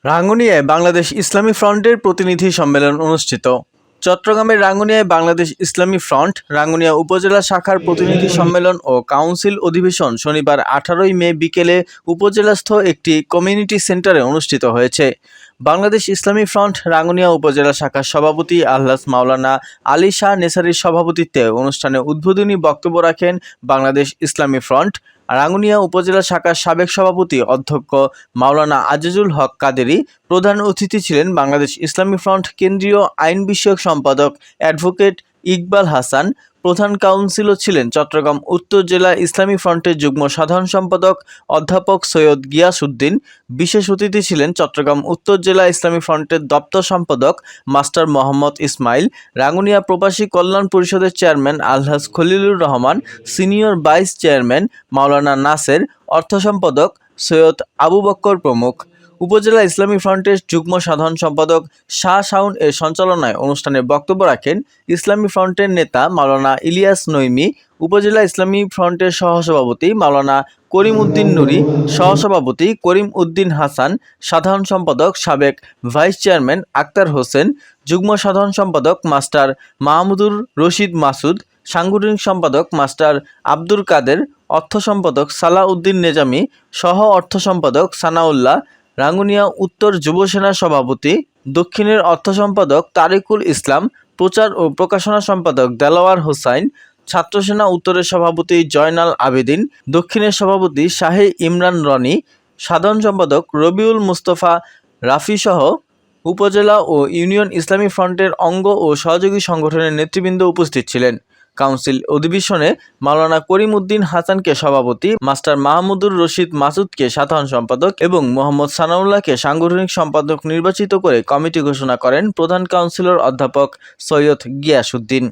রাঙ্গুনিয়ায় বাংলাদেশ ইসলামী ফ্রন্টের প্রতিনিধি সম্মেলন অনুষ্ঠিত। চট্টগ্রামের রাঙ্গুনিয়ায় বাংলাদেশ ইসলামী ফ্রন্ট রাঙ্গুনিয়া উপজেলা শাখার প্রতিনিধি সম্মেলন ও কাউন্সিল অধিবেশন শনিবার 18 মে বিকেলে উপজেলাস্থ একটি কমিউনিটি সেন্টারে অনুষ্ঠিত হয়েছে। বাংলাদেশ ইসলামী ফ্রন্ট রাঙ্গুনিয়া উপজেলা শাখার সভাপতি আলহাজ মাওলানা আলী শাহ নেসারীর সভাপতিত্বে অনুষ্ঠানে উদ্বোধনী বক্তব্য রাখেন বাংলাদেশ ইসলামী ফ্রন্ট রাঙ্গুনিয়া উপজেলা শাখার সাবেক সভাপতি অধ্যক্ষ মাওলানা আজিজুল হক কাদেরী। প্রধান অতিথি ছিলেন বাংলাদেশ ইসলামী ফ্রন্ট কেন্দ্রীয় আইন বিষয়ক সম্পাদক অ্যাডভোকেট ইকবাল হাসান। প্রধান কাউন্সিলর ছিলেন চট্টগ্রাম উত্তর জেলা ইসলামী ফ্রন্টের যুগ্ম সাধারণ সম্পাদক অধ্যাপক সৈয়দ গিয়াস উদ্দিন। বিশেষ অতিথি ছিলেন চট্টগ্রাম উত্তর জেলা ইসলামী ফ্রন্টের দপ্তর সম্পাদক মাস্টার মোহাম্মদ ইসমাইল, রাঙ্গুনিয়া প্রবাসী কল্যাণ পরিষদের chairman Alhaj Khalilur Rahman, senior vice chairman Maulana Naser, অর্থ সম্পাদক সৈয়দ আবু বক্কর প্রমুখ। উপজেলা ইসলামী ফ্রন্টের যুগ্ম সাধারণ সম্পাদক শাহ শাউন এর সঞ্চালনায় অনুষ্ঠানে বক্তব্য রাখেন ইসলামী ফ্রন্টের নেতা মাওলানা ইলিয়াস নইমি, উপজেলা ইসলামী ফ্রন্টের সহসভাপতি মাওলানা করিম উদ্দিন নুরি, সহসভাপতি করিম উদ্দিন হাসান, সাধারণ সম্পাদক সাবেক ভাইস চেয়ারম্যান আক্তার হোসেন, যুগ্ম সাধারণ সম্পাদক মাস্টার মাহমুদুর রশিদ মাসুদ, সাংগঠনিক সম্পাদক মাস্টার আব্দুল কাদের, অর্থ সম্পাদক সালাহ উদ্দিন নেজামি, সহ অর্থ সম্পাদক সানাউল্লাহ, রাঙ্গুনিয়া উত্তর যুব সেনার সভাপতি, দক্ষিণের অর্থ সম্পাদক তারিকুল ইসলাম, প্রচার ও প্রকাশনা সম্পাদক দেলাওয়ার হোসাইন, ছাত্র সেনা উত্তরের সভাপতি জয়নাল আবেদিন, দক্ষিণের সভাপতি শাহে ইমরান রনি, সাধারণ সম্পাদক রবিউল মুস্তফা রাফি সহ উপজেলা ও ইউনিয়ন ইসলামী ফ্রন্টের অঙ্গ ও সহযোগী সংগঠনের নেতৃবৃন্দ উপস্থিত ছিলেন। কাউন্সিল অধিবেশনে মাওলানা করিম উদ্দিন হাসানকে সভাপতি, মাস্টার মাহমুদুর রশিদ মাসুদকে সাধারণ সম্পাদক এবং মোহাম্মদ সানাউল্লাহকে সাংগঠনিক সম্পাদক নির্বাচিত করে কমিটি ঘোষণা করেন প্রধান কাউন্সিলর অধ্যাপক সৈয়দ গিয়াস উদ্দিন।